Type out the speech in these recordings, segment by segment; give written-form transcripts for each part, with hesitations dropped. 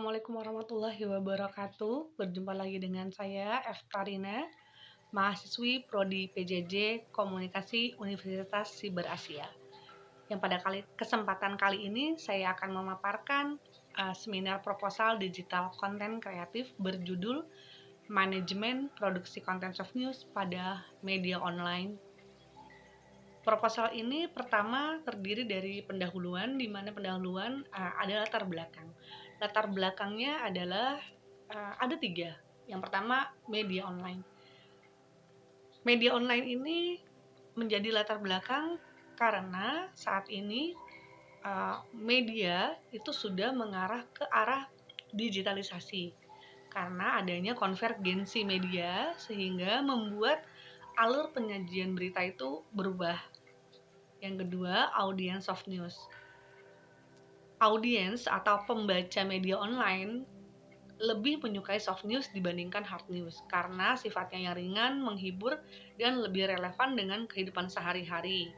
Assalamualaikum warahmatullahi wabarakatuh. Berjumpa lagi dengan saya, Eftarina, mahasiswi Prodi PJJ Komunikasi Universitas Siber Asia. Yang pada kesempatan kali ini saya akan memaparkan seminar proposal digital konten kreatif berjudul Manajemen Produksi Konten Soft News pada Media Online. Proposal ini pertama terdiri dari pendahuluan, di mana pendahuluan ada latar belakang. Latar belakangnya adalah ada 3. Yang pertama, media online. Media online ini menjadi latar belakang karena saat ini media itu sudah mengarah ke arah digitalisasi. Karena adanya konvergensi media sehingga membuat alur penyajian berita itu berubah. Yang kedua, audience soft news. Audiens atau pembaca media online lebih menyukai soft news dibandingkan hard news karena sifatnya yang ringan, menghibur, dan lebih relevan dengan kehidupan sehari-hari.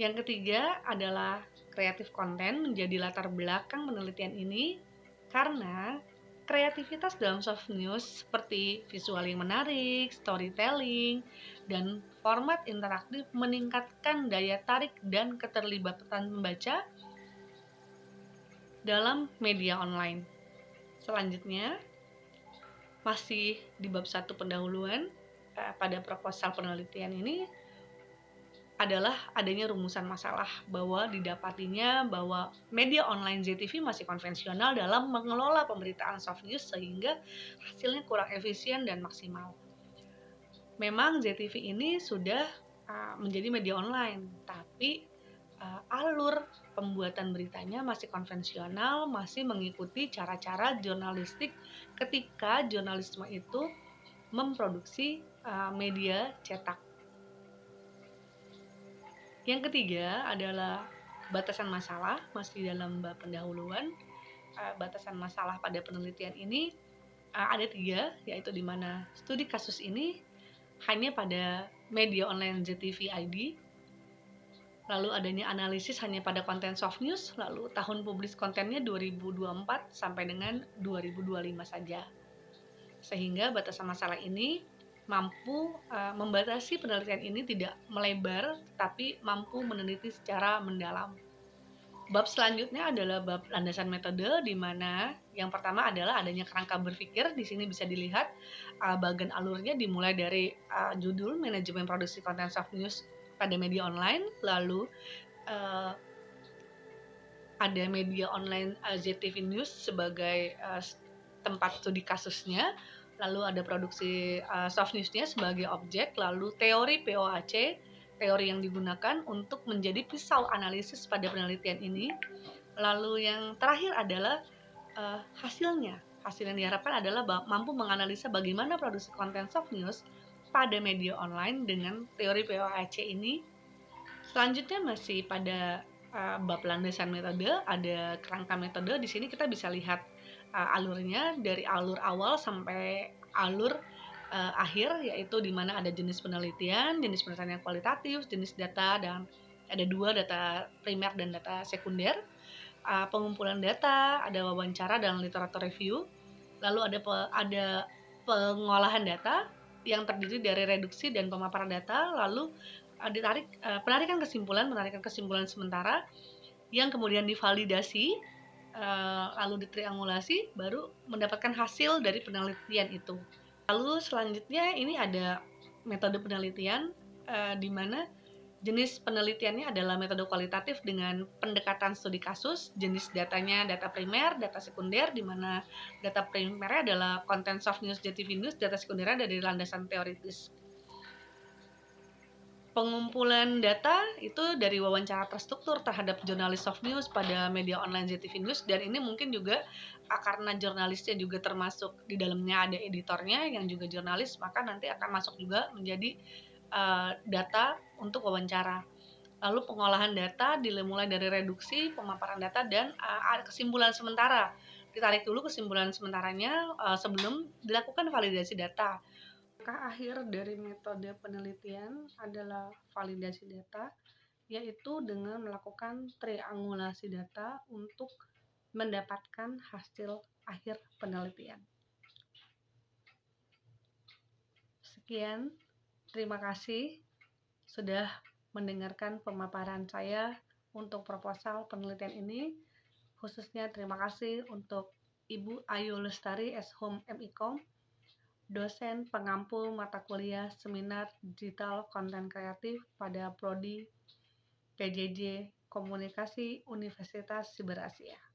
Yang ketiga adalah kreatif konten menjadi latar belakang penelitian ini karena kreativitas dalam soft news seperti visual yang menarik, storytelling, dan format interaktif meningkatkan daya tarik dan keterlibatan pembaca dalam media online. Selanjutnya, masih di bab 1 pendahuluan, pada proposal penelitian ini adalah adanya rumusan masalah bahwa didapatinya bahwa media online ZTV masih konvensional dalam mengelola pemberitaan soft news sehingga hasilnya kurang efisien dan maksimal. Memang ZTV ini sudah menjadi media online, tapi alur pembuatan beritanya masih konvensional, masih mengikuti cara-cara jurnalistik ketika jurnalisme itu memproduksi media cetak. Yang ketiga adalah batasan masalah, masih dalam bab pendahuluan. Batasan masalah pada penelitian ini ada 3, yaitu di mana studi kasus ini hanya pada media online ZTV ID, lalu adanya analisis hanya pada konten soft news, lalu tahun publis kontennya 2024 sampai dengan 2025 saja. Sehingga batasan masalah ini mampu membatasi penelitian ini tidak melebar, tapi mampu meneliti secara mendalam. Bab selanjutnya adalah bab landasan metode, di mana yang pertama adalah adanya kerangka berpikir. Di sini bisa dilihat bagian alurnya dimulai dari judul manajemen produksi konten soft news pada media online, lalu ada media online ZTV News sebagai tempat studi kasusnya, lalu ada produksi soft newsnya sebagai objek, lalu teori POAC, teori yang digunakan untuk menjadi pisau analisis pada penelitian ini, lalu yang terakhir adalah hasilnya. Hasil yang diharapkan adalah mampu menganalisa bagaimana produksi konten soft news pada media online dengan teori POAC ini. Selanjutnya masih pada bab landasan metode, ada kerangka metode. Di sini kita bisa lihat alurnya dari alur awal sampai alur akhir, yaitu di mana ada jenis penelitian yang kualitatif, jenis data, dan ada 2, data primer dan data sekunder. Pengumpulan data, ada wawancara dan literatur review. Lalu ada pengolahan data yang terdiri dari reduksi dan pemaparan data, lalu penarikan kesimpulan sementara yang kemudian divalidasi, lalu ditriangulasi, baru mendapatkan hasil dari penelitian itu. Lalu selanjutnya ini ada metode penelitian, di mana jenis penelitiannya adalah metode kualitatif dengan pendekatan studi kasus, jenis datanya data primer, data sekunder, di mana data primernya adalah konten soft news, JTV News, data sekundernya dari landasan teoritis. Pengumpulan data itu dari wawancara terstruktur terhadap jurnalis soft news pada media online ZTV News, dan ini mungkin juga karena jurnalisnya juga termasuk di dalamnya ada editornya yang juga jurnalis, maka nanti akan masuk juga menjadi data untuk wawancara. Lalu pengolahan data dimulai dari reduksi, pemaparan data, dan kesimpulan sementara. Ditarik dulu kesimpulan sementaranya sebelum dilakukan validasi data. Langkah akhir dari metode penelitian adalah validasi data, yaitu dengan melakukan triangulasi data untuk mendapatkan hasil akhir penelitian. Sekian, terima kasih sudah mendengarkan pemaparan saya untuk proposal penelitian ini. Khususnya terima kasih untuk Ibu Ayu Lestari, S.Hum MIKOM, dosen pengampu mata kuliah Seminar Digital Konten Kreatif pada Prodi PJJ Komunikasi Universitas Siber Asia.